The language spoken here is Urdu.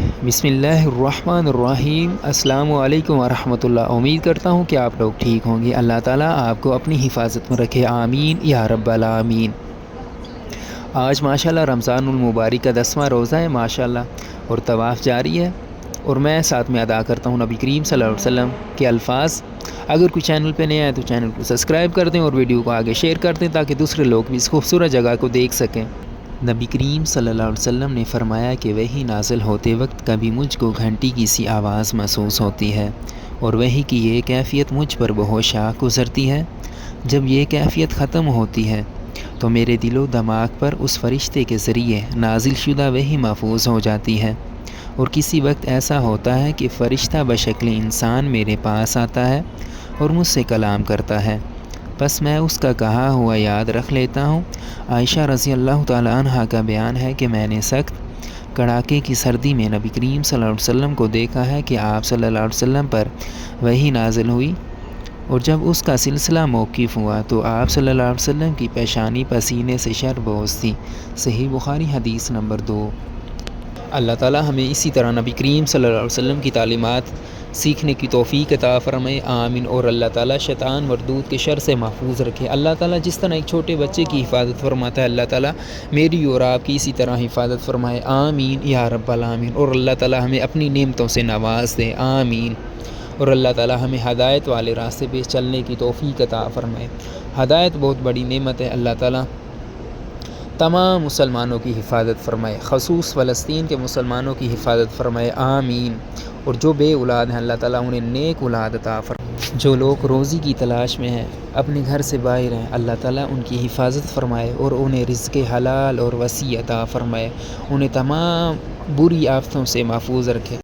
بسم اللہ الرحمن الرحیم۔ السلام علیکم ورحمۃ اللہ۔ امید کرتا ہوں کہ آپ لوگ ٹھیک ہوں گے۔ اللہ تعالیٰ آپ کو اپنی حفاظت میں رکھے، آمین یا رب العالمین۔ آج ماشاءاللہ رمضان المبارک کا 10واں روزہ ہے ماشاءاللہ، اور طواف جاری ہے، اور میں ساتھ میں ادا کرتا ہوں نبی کریم صلی اللہ علیہ وسلم کے الفاظ۔ اگر کوئی چینل پہ نہیں آئے تو چینل کو سبسکرائب کر دیں اور ویڈیو کو آگے شیئر کر دیں تاکہ دوسرے لوگ بھی اس خوبصورت جگہ کو دیکھ سکیں۔ نبی کریم صلی اللہ علیہ وسلم نے فرمایا کہ وحی نازل ہوتے وقت کبھی مجھ کو گھنٹی کی سی آواز محسوس ہوتی ہے، اور وحی کی یہ کیفیت مجھ پر بہوشاک گزرتی ہے۔ جب یہ کیفیت ختم ہوتی ہے تو میرے دل و دماغ پر اس فرشتے کے ذریعے نازل شدہ وحی محفوظ ہو جاتی ہے، اور کسی وقت ایسا ہوتا ہے کہ فرشتہ بشکل انسان میرے پاس آتا ہے اور مجھ سے کلام کرتا ہے، بس میں اس کا کہا ہوا یاد رکھ لیتا ہوں۔ عائشہ رضی اللہ تعالیٰ عنہ کا بیان ہے کہ میں نے سخت کڑاکے کی سردی میں نبی کریم صلی اللہ علیہ وسلم کو دیکھا ہے کہ آپ صلی اللہ علیہ وسلم پر وحی نازل ہوئی، اور جب اس کا سلسلہ موقوف ہوا تو آپ صلی اللہ علیہ وسلم کی پیشانی پسینے سے شربوز تھی۔ صحیح بخاری حدیث نمبر 2۔ اللہ تعالیٰ ہمیں اسی طرح نبی کریم صلی اللہ علیہ وسلم کی تعلیمات سیکھنے کی توفیق عطا فرمائے، آمین۔ اور اللہ تعالیٰ شیطان مردود کے شر سے محفوظ رکھے۔ اللہ تعالیٰ جس طرح ایک چھوٹے بچے کی حفاظت فرماتا ہے، اللہ تعالیٰ میری اور آپ کی اسی طرح حفاظت فرمائے، آمین یا رب العالمین۔ اور اللہ تعالیٰ ہمیں اپنی نعمتوں سے نواز دے، آمین۔ اور اللہ تعالیٰ ہمیں ہدایت والے راستے پہ چلنے کی توفیق عطا فرمائے۔ ہدایت بہت بڑی نعمت ہے۔ اللہ تعالیٰ تمام مسلمانوں کی حفاظت فرمائے، خصوص فلسطین کے مسلمانوں کی حفاظت فرمائے، آمین۔ اور جو بے اولاد ہیں اللہ تعالیٰ انہیں نیک اولاد عطا فرمائے۔ جو لوگ روزی کی تلاش میں ہیں، اپنے گھر سے باہر ہیں، اللہ تعالیٰ ان کی حفاظت فرمائے اور انہیں رزق حلال اور وسیع عطا فرمائے، انہیں تمام بری آفتوں سے محفوظ رکھے۔